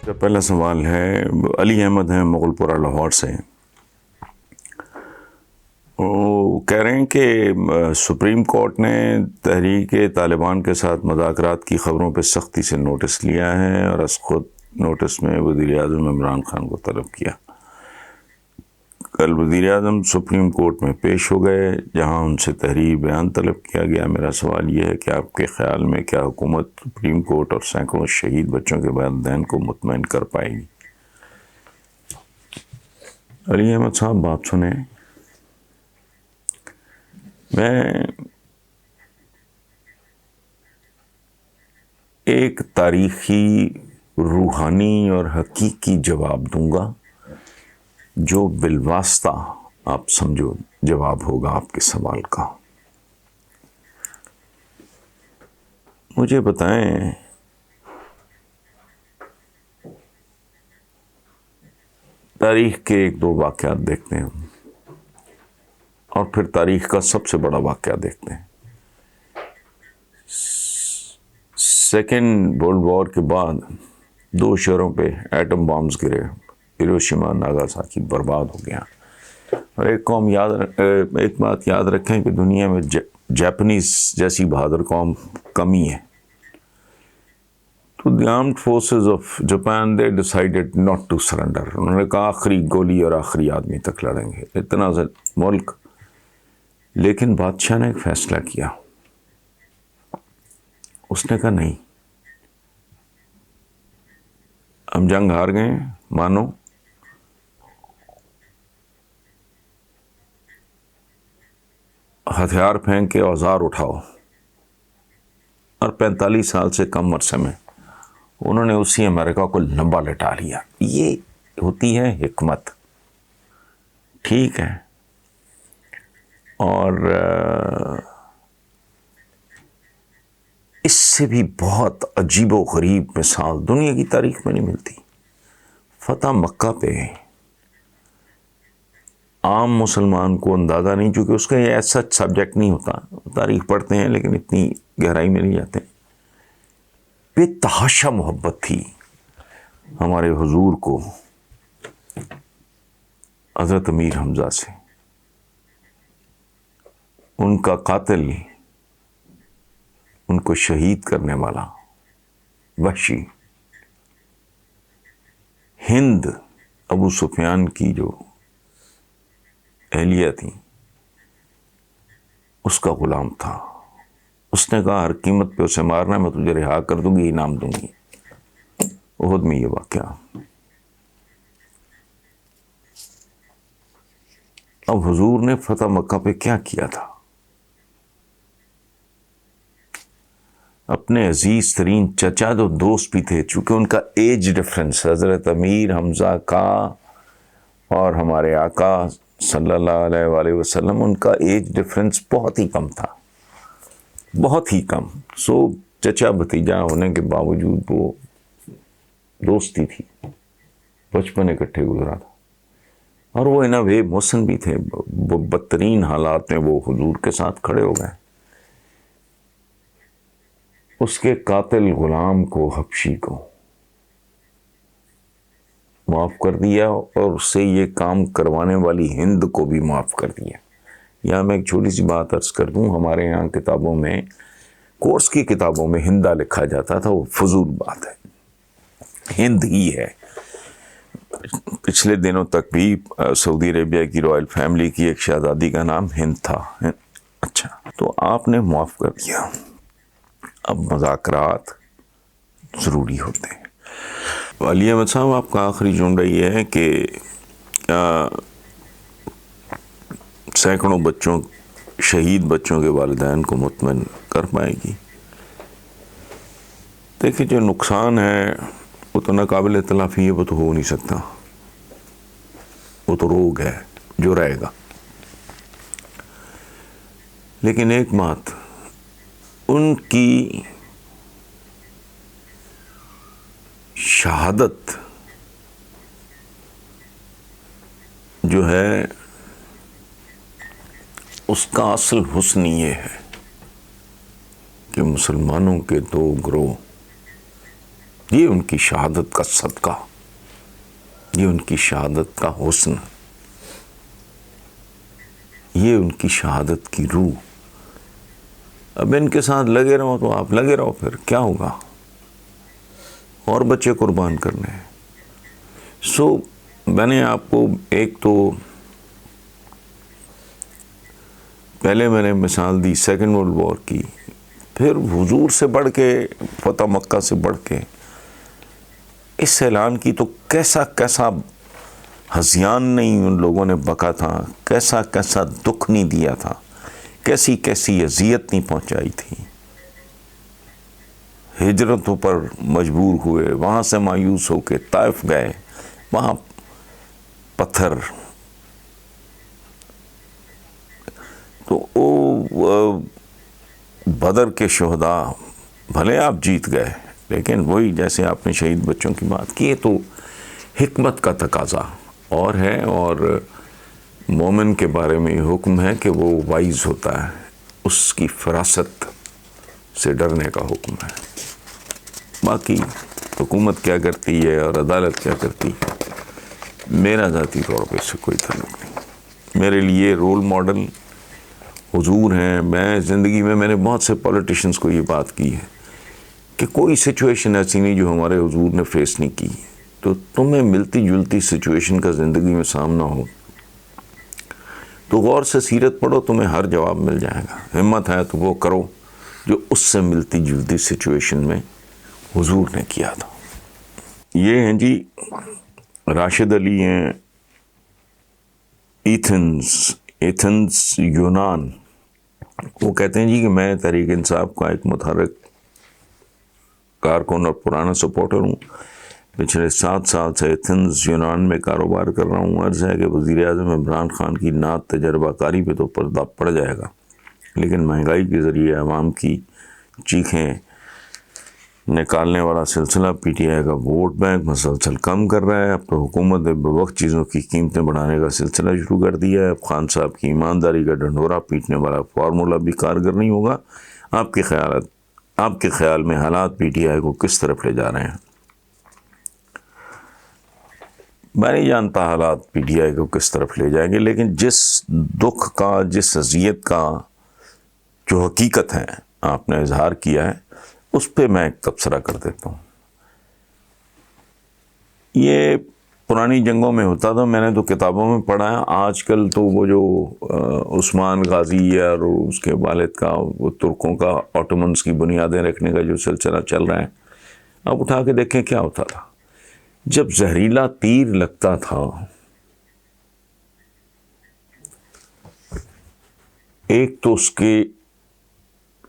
پہلا سوال ہے علی احمد ہیں مغل پورہ لاہور سے. وہ کہہ رہے ہیں کہ سپریم کورٹ نے تحریک طالبان کے ساتھ مذاکرات کی خبروں پہ سختی سے نوٹس لیا ہے اور از خود نوٹس میں وزیر اعظم عمران خان کو طلب کیا. کل وزیر اعظم سپریم کورٹ میں پیش ہو گئے جہاں ان سے تحریر بیان طلب کیا گیا. میرا سوال یہ ہے کہ آپ کے خیال میں کیا حکومت سپریم کورٹ اور سینکڑوں شہید بچوں کے والدین کو مطمئن کر پائے گی؟ علی احمد صاحب بات سنیں. میں ایک تاریخی روحانی اور حقیقی جواب دوں گا جو بالواسطہ آپ سمجھو جواب ہوگا آپ کے سوال کا. مجھے بتائیں تاریخ کے ایک دو واقعات دیکھتے ہیں اور پھر تاریخ کا سب سے بڑا واقعہ دیکھتے ہیں. سیکنڈ ورلڈ وار کے بعد دو شہروں پہ ایٹم بامز گرے. ہیروشیما ناگاساکی برباد ہو گیا. اور ایک بات یاد رکھیں کہ دنیا میں جاپنیز جیسی بہادر قوم کم ہی ہے. تو the armed forces of Japan they decided not to surrender. انہوں نے کہا آخری گولی اور آخری آدمی تک لڑیں گے. اتنا ملک. لیکن بادشاہ نے ایک فیصلہ کیا. اس نے کہا نہیں، ہم جنگ ہار گئے، مانو ہتھیار پھینک کے اوزار اٹھاؤ. اور 45 سال سے کم عرصے میں انہوں نے اسی امریکہ کو لمبا لٹا لیا. یہ ہوتی ہے حکمت. ٹھیک ہے. اور اس سے بھی بہت عجیب و غریب مثال دنیا کی تاریخ میں نہیں ملتی. فتح مکہ پہ عام مسلمان کو اندازہ نہیں، چونکہ اس کا یہ ایسا سبجیکٹ نہیں ہوتا. تاریخ پڑھتے ہیں لیکن اتنی گہرائی میں نہیں جاتے. بے تحاشا محبت تھی ہمارے حضور کو حضرت امیر حمزہ سے. ان کا قاتل، ان کو شہید کرنے والا وحشی، ہند ابو سفیان کی جو اہلیہ تھی اس کا غلام تھا. اس نے کہا ہر قیمت پہ اسے مارنا، میں تجھے رہا کر دوں گی، انعام دوں گی. احد میں یہ واقعہ. اب حضور نے فتح مکہ پہ کیا کیا تھا؟ اپنے عزیز ترین چچا جو دوست بھی تھے، چونکہ ان کا ایج ڈفرنس حضرت امیر حمزہ کا اور ہمارے آقا صلی اللہ علیہ وآلہ وسلم، ان کا ایج ڈفرنس بہت ہی کم تھا، بہت ہی کم. سو چچا بھتیجا ہونے کے باوجود وہ دوستی تھی، بچپن اکٹھے گزرا تھا. اور وہ ان اے وے محسن بھی تھے. وہ بدترین حالات میں وہ حضور کے ساتھ کھڑے ہو گئے. اس کے قاتل غلام کو، حبشی کو معاف کر دیا اور اس سے یہ کام کروانے والی ہند کو بھی معاف کر دیا. یہاں میں ایک چھوٹی سی بات عرض کر دوں. ہمارے یہاں کتابوں میں، کورس کی کتابوں میں ہندا لکھا جاتا تھا. وہ فضول بات ہے، ہند ہی ہے. پچھلے دنوں تک بھی سعودی عربیہ کی رائل فیملی کی ایک شہزادی کا نام ہند تھا. اچھا، تو آپ نے معاف کر دیا. اب مذاکرات ضروری ہوتے ہیں. علی احمد صاحب، آپ کا آخری جملہ یہ ہے کہ سینکڑوں بچوں، شہید بچوں کے والدین کو مطمئن کر پائے گی. دیکھیں جو نقصان ہے وہ تو ناقابل تلافی ہے، وہ تو ہو نہیں سکتا. وہ تو روگ ہے جو رہے گا. لیکن ایک بات، ان کی شہادت جو ہے اس کا اصل حسن یہ ہے کہ مسلمانوں کے دو گروہ یہ ان کی شہادت کا صدقہ، یہ ان کی شہادت کا حسن، یہ ان کی شہادت کی روح. اب ان کے ساتھ لگے رہو تو آپ لگے رہو، پھر کیا ہوگا، اور بچے قربان کرنے ہیں. سو میں نے آپ کو ایک تو پہلے میں نے مثال دی سیکنڈ ورلڈ وار کی، پھر حضور سے بڑھ کے، فتح مکہ سے بڑھ کے اس اعلان کی تو کیسا کیسا ہذیان نہیں ان لوگوں نے بکا تھا، کیسا کیسا دکھ نہیں دیا تھا، کیسی کیسی اذیت نہیں پہنچائی تھی. ہجرتوں پر مجبور ہوئے، وہاں سے مایوس ہو کے طائف گئے، وہاں پتھر. تو وہ بدر کے شہداء بھلے آپ جیت گئے، لیکن وہی جیسے آپ نے شہید بچوں کی بات کی، تو حکمت کا تقاضا اور ہے. اور مومن کے بارے میں یہ حکم ہے کہ وہ وائز ہوتا ہے، اس کی فراست سے ڈرنے کا حکم ہے. باقی حکومت کیا کرتی ہے اور عدالت کیا کرتی ہے، میرا ذاتی طور پہ اس سے کوئی تعلق نہیں. میرے لیے رول ماڈل حضور ہیں. میں زندگی میں نے بہت سے پولیٹیشنز کو یہ بات کی ہے کہ کوئی سچویشن ایسی نہیں جو ہمارے حضور نے فیس نہیں کی. تو تمہیں ملتی جلتی سچویشن کا زندگی میں سامنا ہو تو غور سے سیرت پڑھو، تمہیں ہر جواب مل جائے گا. ہمت ہے تو وہ کرو جو اس سے ملتی جلتی سچویشن میں حضور نے کیا تھا. یہ ہیں جی راشد علی ہیں، ایتھنز یونان. وہ کہتے ہیں جی کہ میں تحریک انصاف کا ایک متحرک کارکن اور پرانا سپورٹر ہوں. پچھلے 7 سال سے ایتھنز یونان میں کاروبار کر رہا ہوں. عرض ہے کہ وزیر اعظم عمران خان کی نعت تجربہ کاری پہ تو پردہ پڑ جائے گا، لیکن مہنگائی کے ذریعے عوام کی چیخیں نکالنے والا سلسلہ پی ٹی آئی کا ووٹ بینک مسلسل کم کر رہا ہے. اب تو حکومت نے بوقت چیزوں کی قیمتیں بڑھانے کا سلسلہ شروع کر دیا ہے. اب خان صاحب کی ایمانداری کا ڈھنڈورا پیٹنے والا فارمولہ بھی کارگر نہیں ہوگا. آپ کے خیال میں حالات پی ٹی آئی کو کس طرف لے جا رہے ہیں؟ میں نہیں جانتا حالات پی ٹی آئی کو کس طرف لے جائیں گے، لیکن جس دکھ کا، جس اذیت کا جو حقیقت ہے آپ نے اظہار کیا ہے، اس پہ میں ایک تبصرہ کر دیتا ہوں. یہ پرانی جنگوں میں ہوتا تھا، میں نے تو کتابوں میں پڑھا ہے. آج کل تو وہ جو عثمان غازی اور اس کے والد کا وہ ترکوں کا آٹومنز کی بنیادیں رکھنے کا جو سلسلہ چل رہا ہے، آپ اٹھا کے دیکھیں کیا ہوتا تھا. جب زہریلا تیر لگتا تھا، ایک تو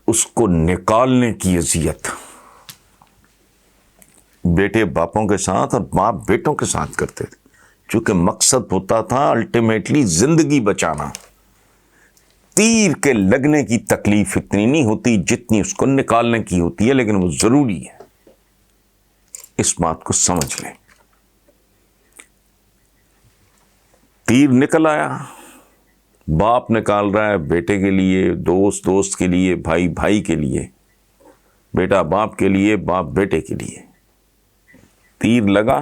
اس کو نکالنے کی اذیت بیٹے باپوں کے ساتھ اور باپ بیٹوں کے ساتھ کرتے تھے، چونکہ مقصد ہوتا تھا الٹیمیٹلی زندگی بچانا. تیر کے لگنے کی تکلیف اتنی نہیں ہوتی جتنی اس کو نکالنے کی ہوتی ہے، لیکن وہ ضروری ہے. اس بات کو سمجھ لیں. تیر نکل آیا، باپ نکال رہا ہے بیٹے کے لیے، دوست کے لیے، بھائی کے لیے، بیٹا باپ کے لیے، باپ بیٹے کے لیے. تیر لگا،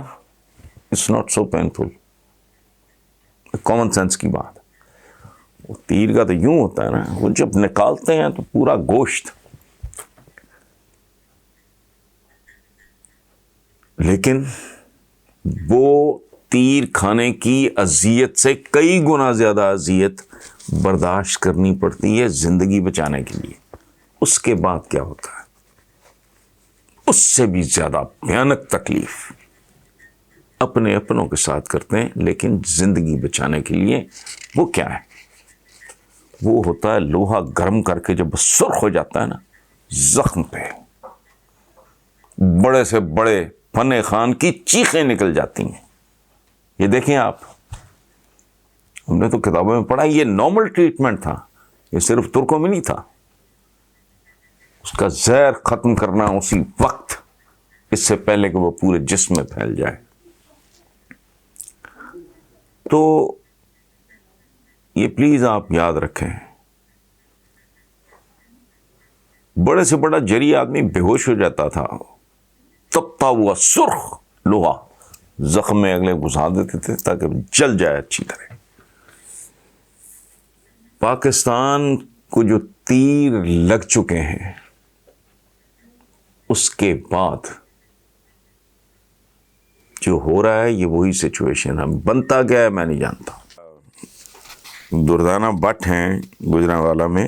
it's not so painful. Common sense کی بات. وہ تیر کا تو یوں ہوتا ہے نا، وہ جب نکالتے ہیں تو پورا گوشت، لیکن وہ تیر کھانے کی اذیت سے کئی گنا زیادہ اذیت برداشت کرنی پڑتی ہے زندگی بچانے کے لیے. اس کے بعد کیا ہوتا ہے، اس سے بھی زیادہ بھیانک تکلیف اپنے اپنوں کے ساتھ کرتے ہیں. لیکن زندگی بچانے کے لیے وہ کیا ہے، وہ ہوتا ہے لوہا گرم کر کے جب سرخ ہو جاتا ہے نا زخم پہ، بڑے سے بڑے فن خان کی چیخیں نکل جاتی ہیں. یہ دیکھیں آپ، ہم نے تو کتابوں میں پڑھا، یہ نارمل ٹریٹمنٹ تھا. یہ صرف ترکوں میں نہیں تھا. اس کا زہر ختم کرنا اسی وقت، اس سے پہلے کہ وہ پورے جسم میں پھیل جائے. تو یہ پلیز آپ یاد رکھیں، بڑے سے بڑا جری آدمی بے ہوش ہو جاتا تھا تپتا ہوا سرخ لوہا زخم میں اگلے گھسا دیتے تھے تاکہ جل جائے اچھی طرح. پاکستان کو جو تیر لگ چکے ہیں اس کے بعد جو ہو رہا ہے یہ وہی سچویشن ہے. بنتا کیا ہے میں نہیں جانتا. دردانہ بٹ ہیں گجرانوالہ میں.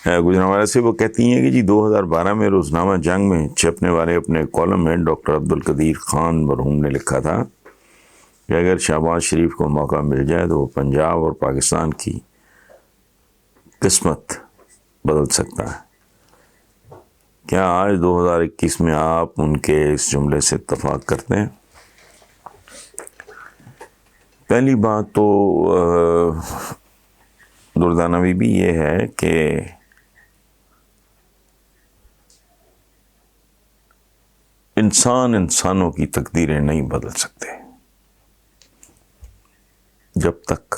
گجرانوالہ سے وہ کہتی ہیں کہ جی 2012 میں روزنامہ جنگ میں چھپنے والے اپنے کالم میں ڈاکٹر عبدالقدیر خان مرحوم نے لکھا تھا کہ اگر شہباز شریف کو موقع مل جائے تو وہ پنجاب اور پاکستان کی قسمت بدل سکتا ہے. کیا آج 2021 میں آپ ان کے اس جملے سے اتفاق کرتے ہیں؟ پہلی بات تو دردانہ بھی یہ ہے کہ انسانوں کی تقدیریں نہیں بدل سکتے جب تک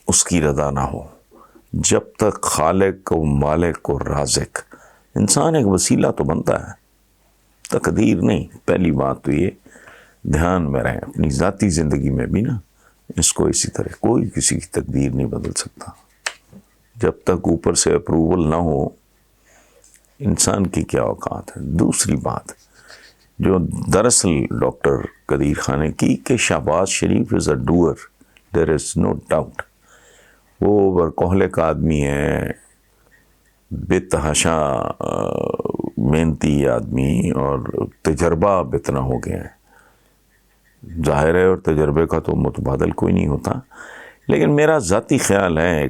اس کی رضا نہ ہو، جب تک خالق و مالک و رازق. انسان ایک وسیلہ تو بنتا ہے، تقدیر نہیں. پہلی بات تو یہ دھیان میں رہے اپنی ذاتی زندگی میں بھی نا، اس کو اسی طرح کوئی کسی کی تقدیر نہیں بدل سکتا جب تک اوپر سے اپروول نہ ہو. انسان کی کیا اوقات ہے. دوسری بات جو دراصل ڈاکٹر قدیر خان نے کی کہ شہباز شریف از اے ڈوئر، دیر از نو ڈاؤٹ. وہ ورکوہلک آدمی ہے، بے تحاشا محنتی آدمی، اور تجربہ اب اتنا ہو گیا ہے. ظاہر ہے اور تجربے کا تو متبادل کوئی نہیں ہوتا. لیکن میرا ذاتی خیال ہے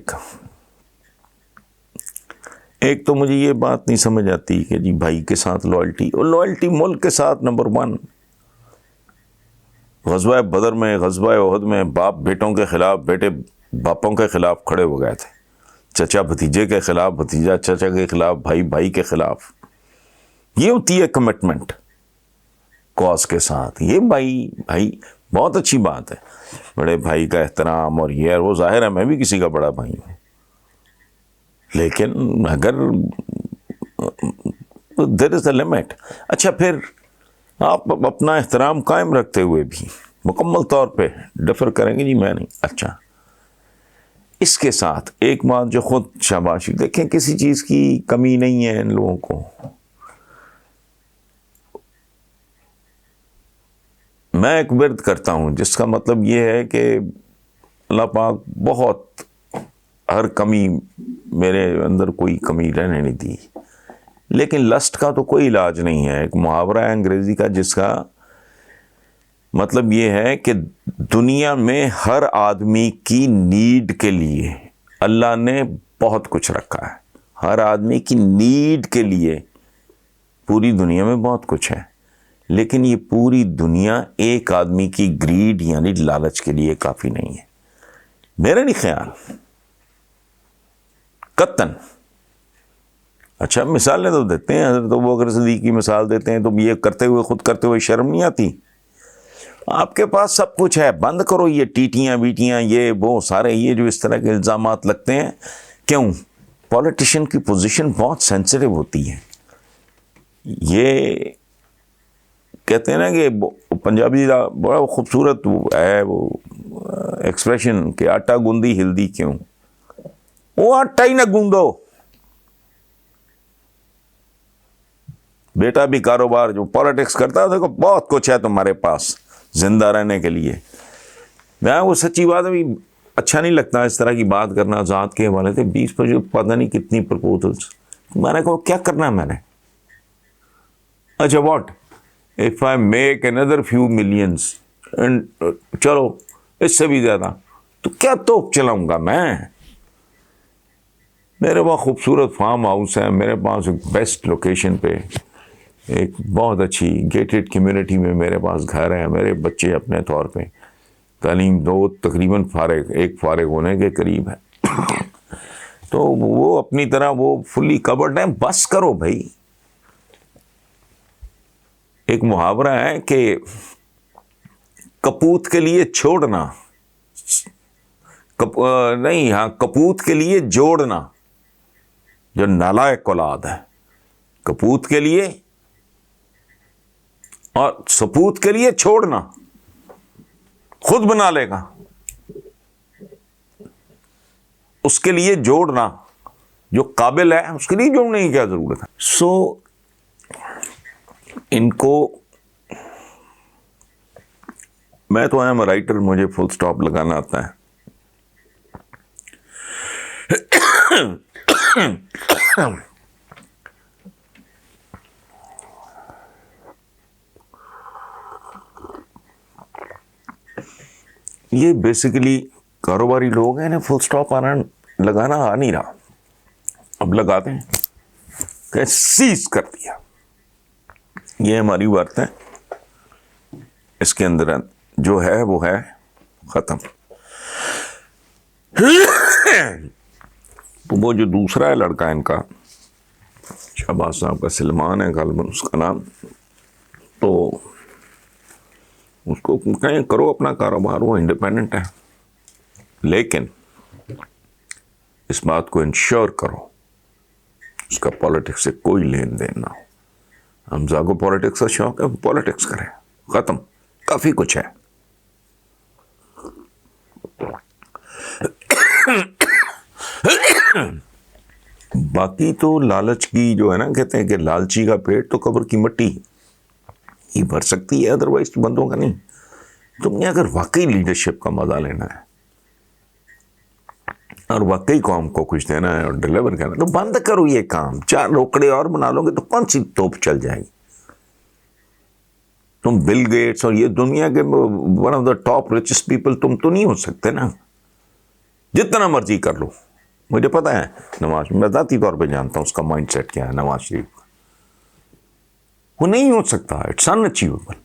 ایک تو مجھے یہ بات نہیں سمجھ آتی کہ جی بھائی کے ساتھ لائلٹی، اور لائلٹی ملک کے ساتھ نمبر 1. غزوہ بدر میں، غزوہ احد میں باپ بیٹوں کے خلاف، بیٹے باپوں کے خلاف کھڑے ہو گئے تھے، چچا بھتیجے کے خلاف، بھتیجا چچا کے خلاف، بھائی بھائی کے خلاف. یہ ہوتی ہے کمٹمنٹ کاز کے ساتھ. یہ بھائی بہت اچھی بات ہے، بڑے بھائی کا احترام، اور یہ وہ ظاہر ہے میں بھی کسی کا بڑا بھائی ہوں. لیکن اگر دیر از اے لمٹ. اچھا پھر آپ اپنا احترام قائم رکھتے ہوئے بھی مکمل طور پہ ڈفر کریں گے جی میں نہیں. اچھا اس کے ساتھ ایک بات جو خود شاباشی، دیکھیں کسی چیز کی کمی نہیں ہے ان لوگوں کو. میں ایک ورد کرتا ہوں جس کا مطلب یہ ہے کہ اللہ پاک بہت ہر کمی میرے اندر کوئی کمی رہنے نہیں دی، لیکن لسٹ کا تو کوئی علاج نہیں ہے. ایک محاورہ ہے انگریزی کا جس کا مطلب یہ ہے کہ دنیا میں ہر آدمی کی نیڈ کے لیے اللہ نے بہت کچھ رکھا ہے. ہر آدمی کی نیڈ کے لیے پوری دنیا میں بہت کچھ ہے، لیکن یہ پوری دنیا ایک آدمی کی گریڈ یعنی لالچ کے لیے کافی نہیں ہے. میرا نہیں خیال قطن. اچھا مثالیں تو دیتے ہیں، حضرت ابوبکر صدیق کی مثال دیتے ہیں، تو یہ کرتے ہوئے خود کرتے ہوئے شرم نہیں آتی؟ آپ کے پاس سب کچھ ہے، بند کرو یہ ٹیٹیاں بیٹیاں یہ وہ سارے یہ جو اس طرح کے الزامات لگتے ہیں. کیوں؟ پولیٹیشین کی پوزیشن بہت سینسٹیو ہوتی ہے. یہ کہتے ہیں نا کہ پنجابی بڑا خوبصورت ہے وہ ایکسپریشن کہ آٹا گوندی ہلدی کیوں. وہ آٹا ہی نہ گوندو. بیٹا بھی کاروبار جو پالیٹکس کرتا ہے، دیکھو بہت کچھ ہے تمہارے پاس زندہ رہنے کے لیے. میں وہ سچی بات ہے، اچھا نہیں لگتا اس طرح کی بات کرنا. ذات کے حوالے سے 20 پتہ نہیں کتنی پرپوزلس میں نے کہا کیا کرنا ہے میں نے. اچھا what if I make another few millions and چلو اس سے بھی زیادہ تو کیا توپ چلاؤں گا میں. میرے پاس خوبصورت فارم ہاؤس ہے، میرے پاس ایک بیسٹ لوکیشن پہ ایک بہت اچھی گیٹڈ کمیونٹی میں میرے پاس گھر ہے. میرے بچے اپنے طور پہ تعلیم دو تقریباً ایک فارغ ہونے کے قریب ہے. تو وہ اپنی طرح وہ فلی کورڈ ہیں. بس کرو بھائی. ایک محاورہ ہے کہ کپوت کے لیے چھوڑنا نہیں، ہاں کپوت کے لیے جوڑنا جو نالائق اولاد ہے. کپوت کے لیے اور سپوت کے لیے چھوڑنا، خود بنا لے گا، اس کے لیے جوڑنا، جو قابل ہے اس کے لیے جوڑنے کی کیا ضرورت ہے؟ سو ان کو، میں تو ایم رائٹر، مجھے فل سٹاپ لگانا آتا ہے. یہ بیسیکلی کاروباری لوگ ہیں، فل سٹاپ لگانا آ نہیں رہا، اب لگاتے ہیں کہ سیز کر دیا. یہ ہماری بات ہے، اس کے اندر جو ہے وہ ہے، ختم. تو وہ جو دوسرا ہے لڑکا ان کا، شہباز صاحب کا، سلمان ہے غالباً اس کا نام، تو اس کو کہیں کرو اپنا کاروبار، وہ انڈیپینڈنٹ ہے، لیکن اس بات کو انشور کرو اس کا پالیٹکس سے کوئی لین دین نہ ہو. حمزہ کو پالیٹکس کا شوق ہے، وہ پالیٹکس کرے، ختم. کافی کچھ ہے. باقی تو لالچ کی جو ہے نا، کہتے ہیں کہ لالچی کا پیٹ تو قبر کی مٹی ہی بھر سکتی ہے، ادروائز تو بندوں کا نہیں. تم نے اگر واقعی لیڈرشپ کا مزہ لینا ہے اور واقعی قوم کو کچھ دینا ہے اور ڈیلیور کرنا ہے، تو بند کرو یہ کام. 4 روکڑے اور بنا لو گے تو کون سی توپ چل جائے گی؟ تم بل گیٹس اور یہ دنیا کے one of the top richest people تم تو نہیں ہو سکتے نا، جتنا مرضی کر لو. مجھے پتا ہے نواز، میں ذاتی طور پہ جانتا ہوں اس کا مائنڈ سیٹ کیا ہے نواز شریف کا. وہ نہیں ہو سکتا، اٹس ان اچیویبل.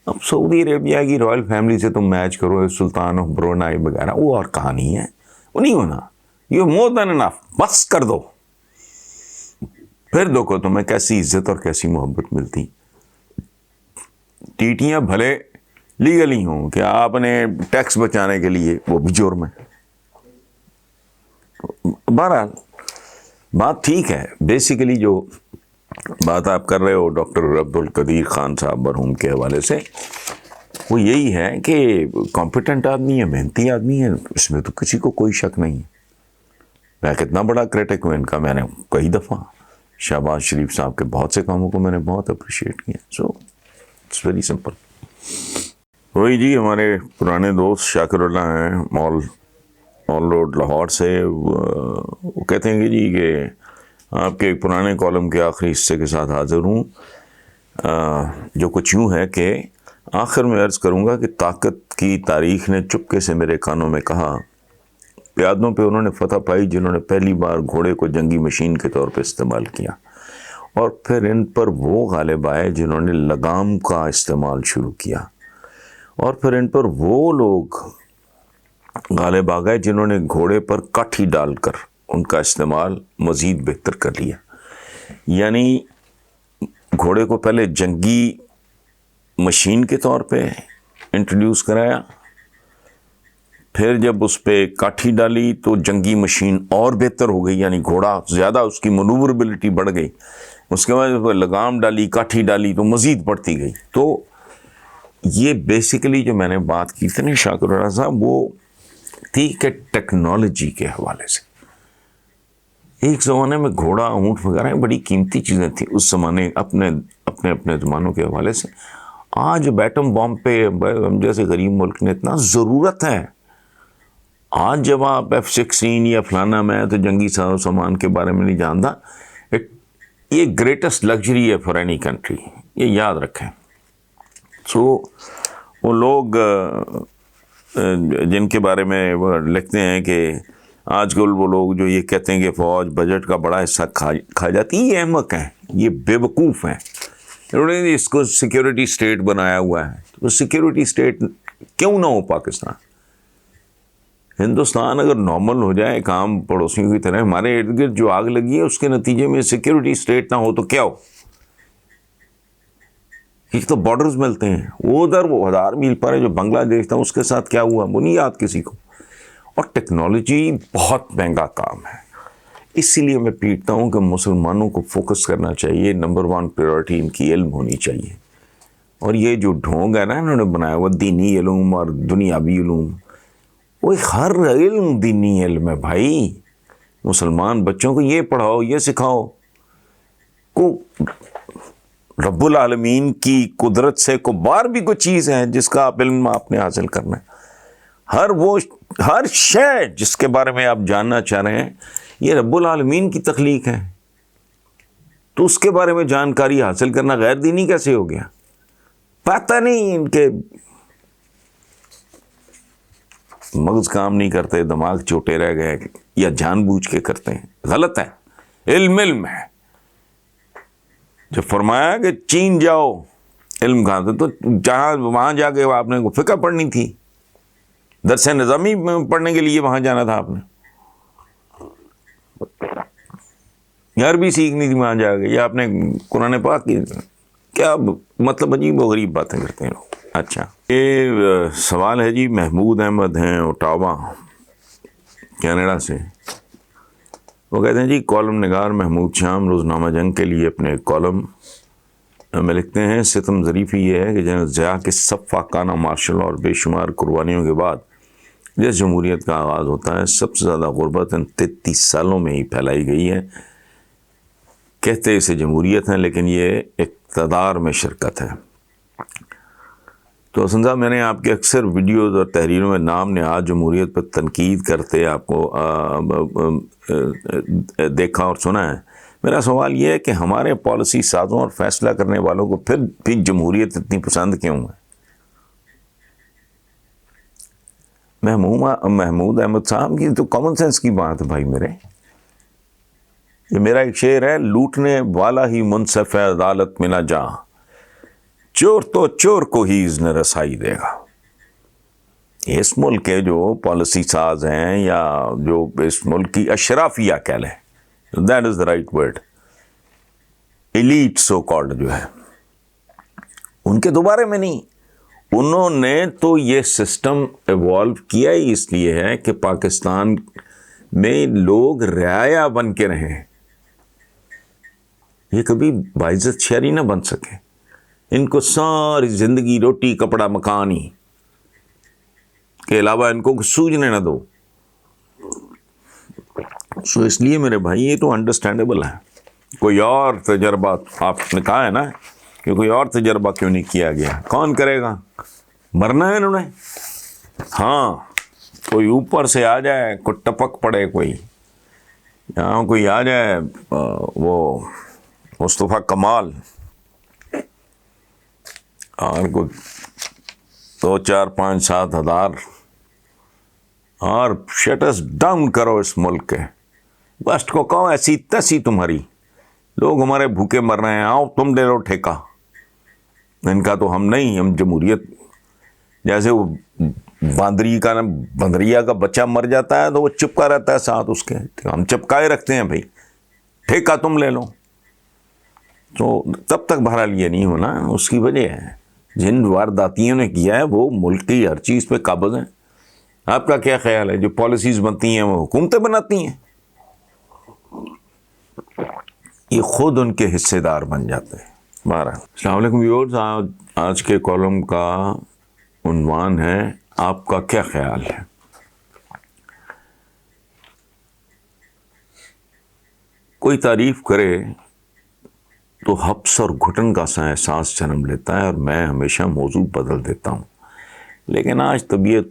اب سعودی عربیہ کی رائل فیملی سے تم میچ کرو، سلطان آف برونائی وغیرہ، وہ اور کہانی ہے، وہ نہیں ہونا. یو مور دین انف، بس کر دو. پھر دیکھو تمہیں کیسی عزت اور کیسی محبت ملتی. ٹیٹیاں بھلے لیگلی ہوں کہ آپ نے ٹیکس بچانے کے لیے، وہ بھی جرم ہے. بہرحال بات ٹھیک ہے. بیسیکلی جو بات آپ کر رہے ہو ڈاکٹر عبدالقدیر خان صاحب مرحوم کے حوالے سے، وہ یہی ہے کہ کمپیٹنٹ آدمی ہے، محنتی آدمی ہے، اس میں تو کسی کو کوئی شک نہیں ہے. میں کتنا بڑا کرٹک ہوں ان کا، میں نے کئی دفعہ شہباز شریف صاحب کے بہت سے کاموں کو میں نے بہت اپریشیٹ کیا. So it's very simple. وہی جی ہمارے پرانے دوست شاکر اللہ ہیں، مال روڈ لاہور سے. وہ کہتے ہیں کہ جی کہ آپ کے ایک پرانے کالم کے آخری حصے کے ساتھ حاضر ہوں، جو کچھ یوں ہے کہ آخر میں عرض کروں گا کہ طاقت کی تاریخ نے چپکے سے میرے کانوں میں کہا، پیادوں پہ انہوں نے فتح پائی جنہوں نے پہلی بار گھوڑے کو جنگی مشین کے طور پہ استعمال کیا، اور پھر ان پر وہ غالب آئے جنہوں نے لگام کا استعمال شروع کیا، اور پھر ان پر وہ لوگ غالب آ گئے جنہوں نے گھوڑے پر کاٹھی ڈال کر ان کا استعمال مزید بہتر کر لیا. یعنی گھوڑے کو پہلے جنگی مشین کے طور پہ انٹروڈیوس کرایا، پھر جب اس پہ کاٹھی ڈالی تو جنگی مشین اور بہتر ہو گئی، یعنی گھوڑا زیادہ اس کی منوربلٹی بڑھ گئی. اس کے بعد لگام ڈالی، کاٹھی ڈالی تو مزید بڑھتی گئی. تو یہ بیسیکلی جو میں نے بات کی تھی نا شاکر اللہ صاحب، وہ تھی کہ ٹیکنالوجی کے حوالے سے ایک زمانے میں گھوڑا، اونٹ وغیرہ بڑی قیمتی چیزیں تھیں اس زمانے، اپنے زمانوں کے حوالے سے. آج ایٹم بام پہ ہم جیسے غریب ملک نے اتنا ضرورت ہے. آج جب آپ F-16 یا فلانا میں تو جنگی ساز و سامان کے بارے میں نہیں جانتا، یہ گریٹسٹ لگژری ہے فار اینی کنٹری، یہ یاد رکھیں. سو وہ لوگ جن کے بارے میں وہ لکھتے ہیں کہ آج کل وہ لوگ جو یہ کہتے ہیں کہ فوج بجٹ کا بڑا حصہ کھا جاتی ہے، یہ احمق ہیں، یہ بے وقوف ہیں. انہوں نے اس کو سیکیورٹی اسٹیٹ بنایا ہوا ہے. تو سیکیورٹی اسٹیٹ کیوں نہ ہو پاکستان؟ ہندوستان اگر نارمل ہو جائے کام پڑوسیوں کی طرح، ہمارے ارد گرد جو آگ لگی ہے اس کے نتیجے میں سیکیورٹی اسٹیٹ نہ ہو تو کیا ہو؟ ایک تو بارڈرز ملتے ہیں، وہ ادھر وہ 1000 میل پر ہے جو بنگلہ دیش تھا، اس کے ساتھ کیا ہوا وہ نہیں یاد کسی کو. اور ٹیکنالوجی بہت مہنگا کام ہے. اسی لیے میں پیٹتا ہوں کہ مسلمانوں کو فوکس کرنا چاہیے، نمبر 1 پریورٹی ان کی علم ہونی چاہیے. اور یہ جو ڈھونگ ہے نا انہوں نے بنایا ہوا دینی علوم اور دنیاوی علوم، وہ ہر علم دینی علم ہے بھائی. مسلمان بچوں کو یہ پڑھاؤ، یہ سکھاؤ کو رب العالمین کی قدرت سے کو بار بھی کوئی چیز ہے جس کا علم آپ نے حاصل کرنا ہے. ہر شے جس کے بارے میں آپ جاننا چاہ رہے ہیں یہ رب العالمین کی تخلیق ہے، تو اس کے بارے میں جانکاری حاصل کرنا غیر دینی کیسے ہو گیا؟ پتہ نہیں ان کے مغز کام نہیں کرتے، دماغ چھوٹے رہ گئے یا جان بوجھ کے کرتے ہیں. غلط ہے. علم ہے. جب فرمایا کہ چین جاؤ، علم کہاں تھا؟ تو جہاں وہاں جا کے آپ نے فقہ پڑھنی تھی، درس نظامی پڑھنے کے لیے وہاں جانا تھا، آپ نے عربی سیکھنی تھی وہاں جا کے، یا آپ نے قرآن پاک کی. کیا مطلب عجیب و غریب باتیں کرتے ہیں لوگ. اچھا، یہ سوال ہے جی، محمود احمد ہیں اوٹاوا کینیڈا سے. وہ کہتے ہیں جی کالم نگار محمود شام روزنامہ جنگ کے لیے اپنے کالم میں لکھتے ہیں، ستم ظریفی یہ ہے کہ جنرل ضیاء کے سب فاقانہ مارشل اور بے شمار قربانیوں کے بعد جس جمہوریت کا آغاز ہوتا ہے، سب سے زیادہ غربت ان 33 سالوں میں ہی پھیلائی گئی ہے. کہتے اسے جمہوریت ہیں لیکن یہ اقتدار میں شرکت ہے. تو حسن صاحب، میں نے آپ کے اکثر ویڈیوز اور تحریروں میں نام نہاد جمہوریت پر تنقید کرتے آپ کو دیکھا اور سنا ہے. میرا سوال یہ ہے کہ ہمارے پالیسی سازوں اور فیصلہ کرنے والوں کو پھر بھی جمہوریت اتنی پسند کیوں ہے؟ محمود احمد صاحب کی تو کامن سینس کی بات ہے بھائی میرے. یہ میرا ایک شعر ہے، لوٹنے والا ہی منصف ہے عدالت میں نہ جا، چور تو چور کو ہی اذن رسائی دے گا. اس ملک کے جو پالیسی ساز ہیں یا جو اس ملک کی اشرافیہ کہہ لیں، that is the right word, elite so called جو ہے، ان کے دوبارے میں نہیں. انہوں نے تو یہ سسٹم ایوالو کیا ہی اس لیے ہے کہ پاکستان میں لوگ رعایا بن کے رہیں، یہ کبھی باعزت شہری نہ بن سکے. ان کو ساری زندگی روٹی کپڑا مکان ہی کے علاوہ ان کو سوجنے نہ دو. سو اس لیے میرے بھائی یہ تو انڈرسٹینڈیبل ہے. کوئی اور تجربہ آپ نے کہا ہے نا کہ کوئی اور تجربہ کیوں نہیں کیا گیا؟ کون کرے گا؟ مرنا ہے انہوں نے. ہاں، کوئی اوپر سے آ جائے، کوئی ٹپک پڑے، کوئی یہاں کوئی آ جائے، وہ مصطفیٰ کمال، اور کوئی 2 4 5 7 ہزار اور شٹس ڈاؤن کرو اس ملک کے. بس کو کہو ایسی تیسی تمہاری، لوگ ہمارے بھوکے مر رہے ہیں، آؤ تم لے لو ٹھیکہ. ان کا تو ہم نہیں، ہم جمہوریت. جیسے وہ بندریا کا بچہ مر جاتا ہے تو وہ چپکا رہتا ہے ساتھ اس کے، ہم چپکائے رکھتے ہیں بھائی، ٹھیکہ تم لے لو. تو تب تک بہرحال یہ نہیں ہونا. اس کی وجہ ہے جن وارداتیوں نے کیا ہے وہ ملک کی ہر چیز پہ قابض ہیں. آپ کا کیا خیال ہے؟ جو پالیسیز بنتی ہیں وہ حکومتیں بناتی ہیں، یہ خود ان کے حصے دار بن جاتے ہیں. بہرحال السلام علیکم ویورز، آج کے کالم کا عنوان ہے آپ کا کیا خیال ہے. کوئی تعریف کرے تو حبس اور گھٹن کا سا احساس جنم لیتا ہے، اور میں ہمیشہ موضوع بدل دیتا ہوں. لیکن آج طبیعت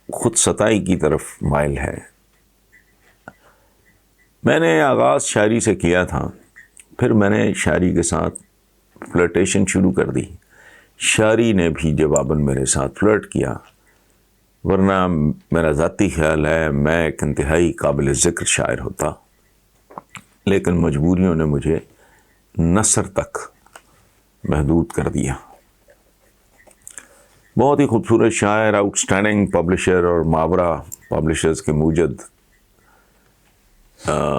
خود ستائی کی طرف مائل ہے. میں نے آغاز شاعری سے کیا تھا، پھر میں نے شاعری کے ساتھ فلرٹیشن شروع کر دی. شاعری نے بھی جواباً میرے ساتھ فلرٹ کیا، ورنہ میرا ذاتی خیال ہے میں ایک انتہائی قابل ذکر شاعر ہوتا، لیکن مجبوریوں نے مجھے نثر تک محدود کر دیا. بہت ہی خوبصورت شاعر، آؤٹ اسٹینڈنگ پبلشر اور ماورا پبلشرز کے موجد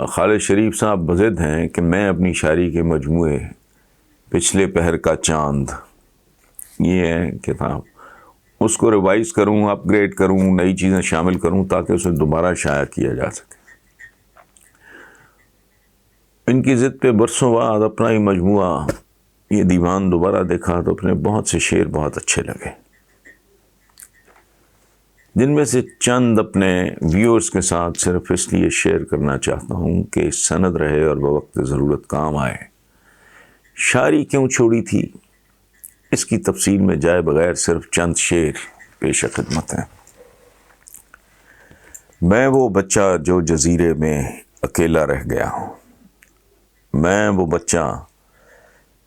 خالد شریف صاحب بضد ہیں کہ میں اپنی شاعری کے مجموعے پچھلے پہر کا چاند، یہ ہے کتاب، اس کو ریوائز کروں، اپ گریڈ کروں، نئی چیزیں شامل کروں تاکہ اسے دوبارہ شائع کیا جا سکے. ان کی ضد پہ برسوں بعد اپنا ہی مجموعہ یہ دیوان دوبارہ دیکھا تو اپنے بہت سے شعر بہت اچھے لگے، جن میں سے چند اپنے ویورز کے ساتھ صرف اس لیے شیئر کرنا چاہتا ہوں کہ سند رہے اور بوقت ضرورت کام آئے۔ شاعری کیوں چھوڑی تھی، اس کی تفصیل میں جائے بغیر صرف چند شعر پیش خدمت ہیں۔ میں وہ بچہ جو جزیرے میں اکیلا رہ گیا ہوں، میں وہ بچہ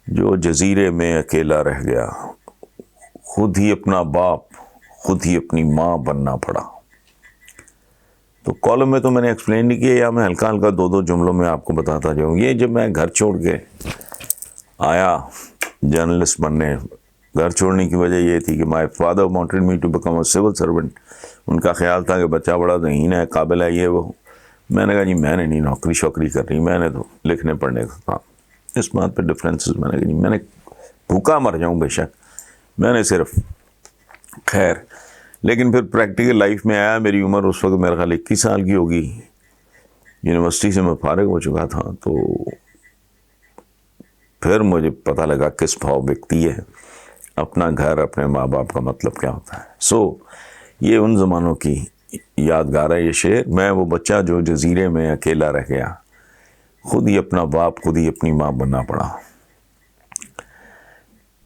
جو جزیرے میں اکیلا رہ گیا، خود ہی اپنا باپ خود ہی اپنی ماں بننا پڑا۔ تو کالم میں تو میں نے ایکسپلین نہیں کیا، یا میں ہلکا ہلکا دو جملوں میں آپ کو بتاتا جاؤں۔ یہ جب میں گھر چھوڑ کے آیا جرنلسٹ بننے، گھر چھوڑنے کی وجہ یہ تھی کہ my father wanted me to become a civil servant. ان کا خیال تھا کہ بچہ بڑا ذہین ہے، قابل ہے، یہ وہ۔ میں نے کہا جی میں نے نہیں نوکری شوکری کرنی، میں نے تو لکھنے پڑھنے کا کام۔ اس بات پہ ڈفرینسز میں نے کہا جی میں نے بھوکا مر جاؤں بے شک، میں نے صرف خیر۔ لیکن پھر پریکٹیکل لائف میں آیا، میری عمر اس وقت میرے خیال 21 سال کی ہوگی، یونیورسٹی سے میں فارغ ہو چکا تھا۔ تو پھر مجھے پتہ لگا کس بھاؤ بکتی ہے اپنا گھر، اپنے ماں باپ کا مطلب کیا ہوتا ہے۔ یہ ان زمانوں کی یادگار ہے یہ شعر۔ میں وہ بچہ جو جزیرے میں اکیلا رہ گیا، خود ہی اپنا باپ خود ہی اپنی ماں بننا پڑا۔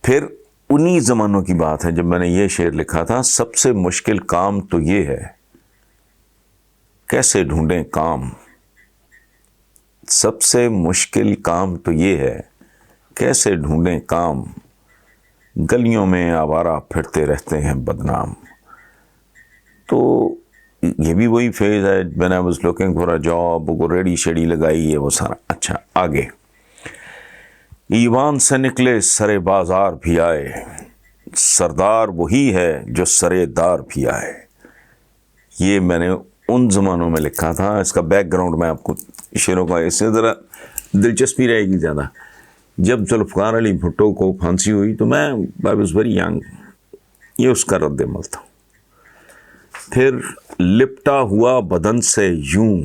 پھر انہی زمانوں کی بات ہے جب میں نے یہ شعر لکھا تھا، سب سے مشکل کام تو یہ ہے کیسے ڈھونڈیں کام، سب سے مشکل کام تو یہ ہے کیسے ڈھونڈیں کام، گلیوں میں آوارہ پھرتے رہتے ہیں بدنام۔ تو یہ بھی وہی فیز ہے when I was looking for a job، وہ ریڈی شیڈی لگائی ہے وہ سارا۔ اچھا آگے، ایوان سے نکلے سرے بازار بھی آئے، سردار وہی ہے جو سرے دار بھی آئے۔ یہ میں نے ان زمانوں میں لکھا تھا۔ اس کا بیک گراؤنڈ میں آپ کو شعروں کا، اس سے ذرا دلچسپی رہے گی زیادہ۔ جب ذوالفقار علی بھٹو کو پھانسی ہوئی تو میں I was very young، یہ اس کا رد عمل تھا۔ پھر لپٹا ہوا بدن سے یوں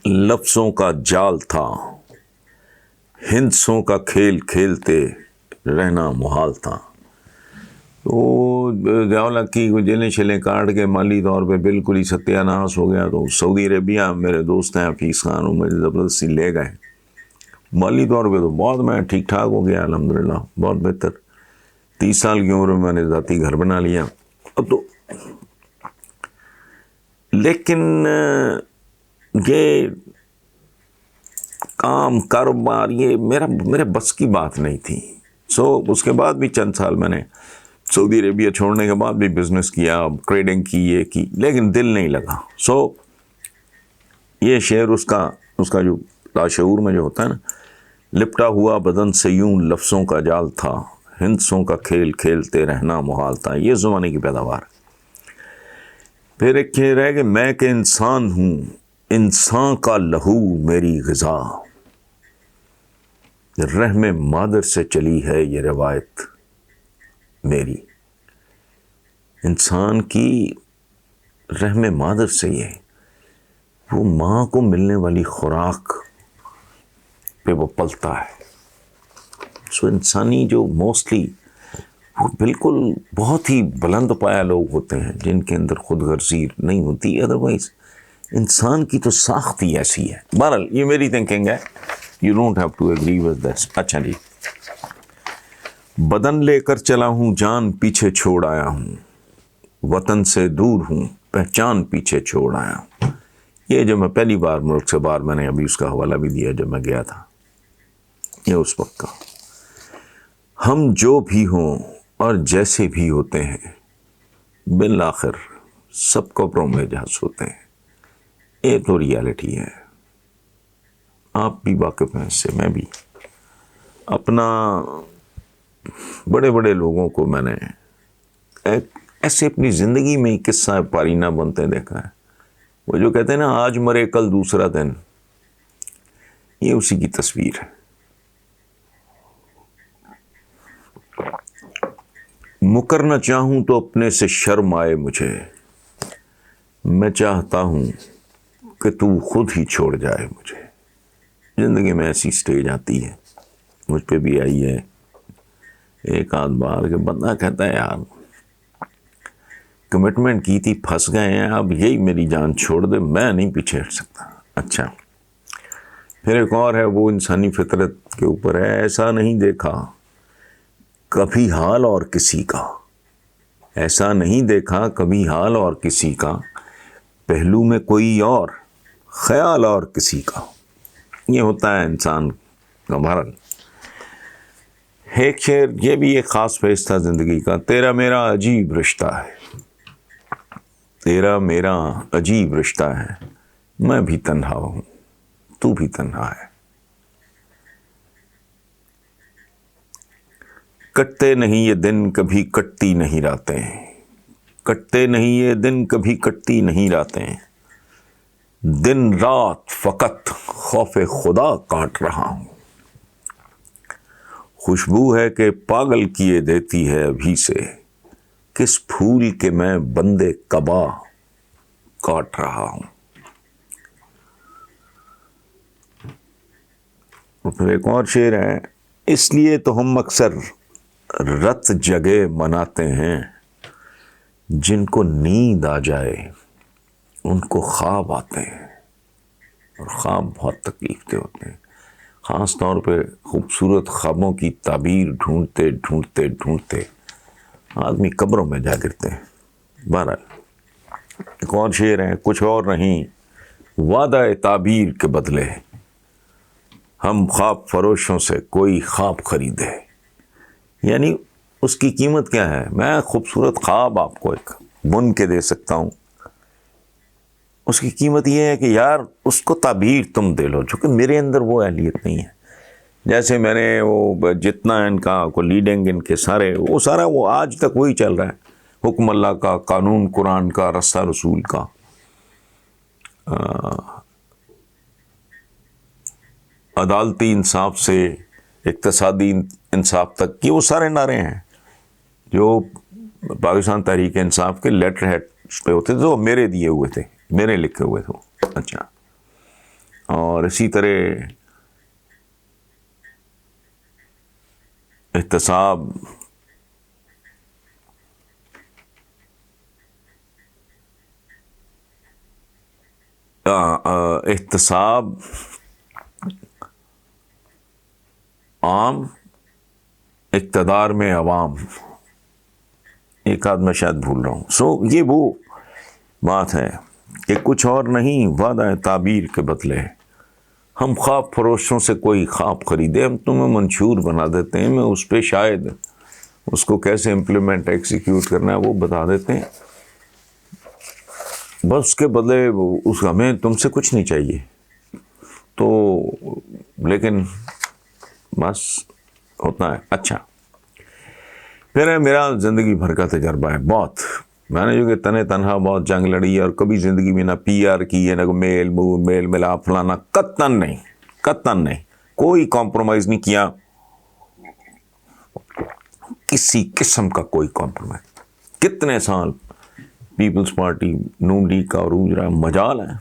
لفظوں کا جال تھا، ہندسوں کا کھیل کھیلتے رہنا محال تھا۔ تو ضیاءاللہ کی جیلیں شیلیں کاٹ کے مالی طور پہ بالکل ہی ستیہ ناس ہو گیا۔ تو سعودی عربیہ میرے دوست ہیں حفیظ خان، وہ مجھے زبردستی لے گئے۔ مالی طور پہ تو بہت میں ٹھیک ٹھاک ہو گیا الحمدللہ، بہت بہتر۔ 30 سال کی عمر میں نے ذاتی گھر بنا لیا۔ اب تو لیکن یہ کام کاروبار یہ میرے بس کی بات نہیں تھی۔ اس کے بعد بھی چند سال میں نے سعودی عربیہ چھوڑنے کے بعد بھی بزنس کیا، ٹریڈنگ کی، یہ کی، لیکن دل نہیں لگا۔ یہ شعر اس کا جو لاشعور میں جو ہوتا ہے نا، لپٹا ہوا بدن سے یوں لفظوں کا جال تھا، ہندسوں کا کھیل کھیلتے رہنا محال تھا، یہ زمانے کی پیداوار۔ پھر ایک شعر ہے کہ میں کہ انسان ہوں، انسان کا لہو میری غذا، رحم مادر سے چلی ہے یہ روایت میری۔ انسان کی رحم مادر سے، یہ وہ ماں کو ملنے والی خوراک پہ وہ پلتا ہے۔ انسانی جو موسٹلی وہ بالکل بہت ہی بلند پایا لوگ ہوتے ہیں جن کے اندر خود غرضی نہیں ہوتی، ادروائز انسان کی تو ساخت ہی ایسی ہے۔ بہرحال یہ میری تھنکنگ ہے، you don't have to agree with that. اچھا جی، بدن لے کر چلا ہوں جان پیچھے چھوڑ آیا ہوں، وطن سے دور ہوں پہچان پیچھے چھوڑ آیا ہوں۔ یہ جب میں پہلی بار ملک سے باہر، میں نے ابھی اس کا حوالہ بھی دیا جب میں گیا تھا، یہ اس وقت کا۔ ہم جو بھی ہوں اور جیسے بھی ہوتے ہیں، بالآخر سب قبروں میں جہاز ہوتے ہیں۔ یہ تو ریالٹی ہے، آپ بھی واقف ہیں اس سے، میں بھی۔ اپنا بڑے بڑے لوگوں کو میں نے ایسے اپنی زندگی میں قصہ پاری نہ بنتے دیکھا ہے۔ وہ جو کہتے ہیں نا آج مرے کل دوسرا دن، یہ اسی کی تصویر ہے۔ مکرنا چاہوں تو اپنے سے شرم آئے مجھے، میں چاہتا ہوں کہ تو خود ہی چھوڑ جائے مجھے۔ زندگی میں ایسی سٹیج آتی ہے, مجھ پہ بھی آئی ہے ایک آدھ بار, کہ بندہ کہتا ہے یار کمٹمنٹ کی تھی, پھنس گئے ہیں, اب یہی میری جان چھوڑ دے, میں نہیں پیچھے ہٹ سکتا. اچھا, پھر ایک اور ہے, وہ انسانی فطرت کے اوپر ہے, ایسا نہیں دیکھا کبھی حال اور کسی کا, ایسا نہیں دیکھا کبھی حال اور کسی کا, پہلو میں کوئی اور خیال اور کسی کا. یہ ہوتا ہے انسان کا بہرحال. ایک شعر یہ بھی ایک خاص فیز تھا زندگی کا, تیرا میرا عجیب رشتہ ہے, تیرا میرا عجیب رشتہ ہے, میں بھی تنہا ہوں تو بھی تنہا ہے. کٹتے نہیں یہ دن کبھی کٹتی نہیں راتیں, کٹتے نہیں یہ دن کبھی کٹتی نہیں راتیں, دن رات فقط خوف خدا کاٹ رہا ہوں. خوشبو ہے کہ پاگل کیے دیتی ہے ابھی سے, کس پھول کے میں بندے قبا کاٹ رہا ہوں. اور پھر ایک اور شعر ہے, اس لیے تو ہم اکثر رت جگہ مناتے ہیں, جن کو نیند آ جائے ان کو خواب آتے ہیں, اور خواب بہت تکلیف دہ ہوتے ہیں. خاص طور پہ خوبصورت خوابوں کی تعبیر ڈھونڈتے ڈھونڈتے ڈھونڈتے آدمی قبروں میں جا گرتے ہیں. بہرحال ایک اور شعر ہے, کچھ اور نہیں وعدہ تعبیر کے بدلے ہم خواب فروشوں سے کوئی خواب خریدے. یعنی اس کی قیمت کیا ہے, میں خوبصورت خواب آپ کو ایک بن کے دے سکتا ہوں, اس کی قیمت یہ ہے کہ یار اس کو تعبیر تم دے لو, چونکہ میرے اندر وہ اہلیت نہیں ہے. جیسے میں نے وہ جتنا ان کا کو لیڈنگ ان کے سارے وہ سارا وہ آج تک وہی چل رہا ہے, حکم اللہ کا, قانون قرآن کا, رستہ رسول کا, عدالتی انصاف سے اقتصادی انصاف تک کی, وہ سارے نعرے ہیں جو پاکستان تحریک انصاف کے لیٹر ہیڈ پہ ہوتے تھے, وہ میرے دیے ہوئے تھے, میرے لکھے ہوئے تھے. اچھا, اور اسی طرح احتساب, احتساب عام اقتدار میں عوام, ایک آدھ میں شاید بھول رہا ہوں. سو یہ وہ بات ہے کہ کچھ اور نہیں وعدہ تعبیر کے بدلے ہم خواب فروشوں سے کوئی خواب خریدے, ہم تمہیں منشور بنا دیتے ہیں, میں اس پہ شاید اس کو کیسے امپلیمنٹ ایکسیکیوٹ کرنا ہے وہ بتا دیتے ہیں, بس اس کے بدلے اس ہمیں تم سے کچھ نہیں چاہیے. تو لیکن بس ہوتا ہے. اچھا, پھر میرا زندگی بھر کا تجربہ ہے بہت, میں نے جو کہ تنہا بہت جنگ لڑی ہے, اور کبھی زندگی میں نہ پی آر کی ہے, نہ میل ملاپ فلانا, قطعاً نہیں, کوئی کمپرومائز نہیں کیا, کسی قسم کا کوئی کمپرومائز. کتنے سال پیپلز پارٹی نون لیگ کا عروج رہا, مجال ہے,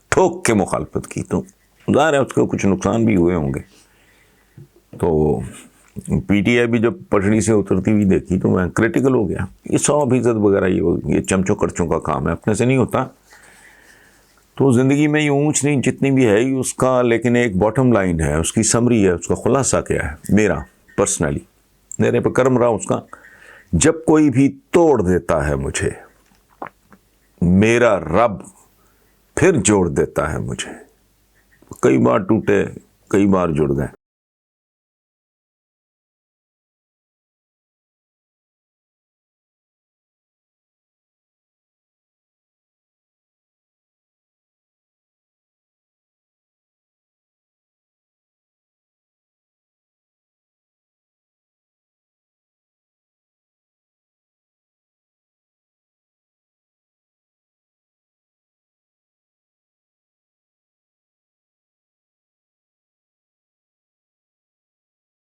ٹھوک کے مخالفت کی, تو ظاہر ہے اس کے کچھ نقصان بھی ہوئے ہوں گے. تو پی ٹی آئی بھی جب پٹڑی سے اترتی ہوئی دیکھی تو میں کریٹیکل ہو گیا. یہ 100% وغیرہ یہ چمچوں کرچوں کا کام ہے, اپنے سے نہیں ہوتا. تو زندگی میں یہ اونچ نہیں جتنی بھی ہے اس کا, لیکن ایک باٹم لائن ہے, اس کی سمری ہے, اس کا خلاصہ کیا ہے میرا پرسنلی, میرے پہ کرم رہا اس کا. جب کوئی بھی توڑ دیتا ہے مجھے, میرا رب پھر جوڑ دیتا ہے مجھے. کئی بار ٹوٹے, کئی بار جڑ گئے,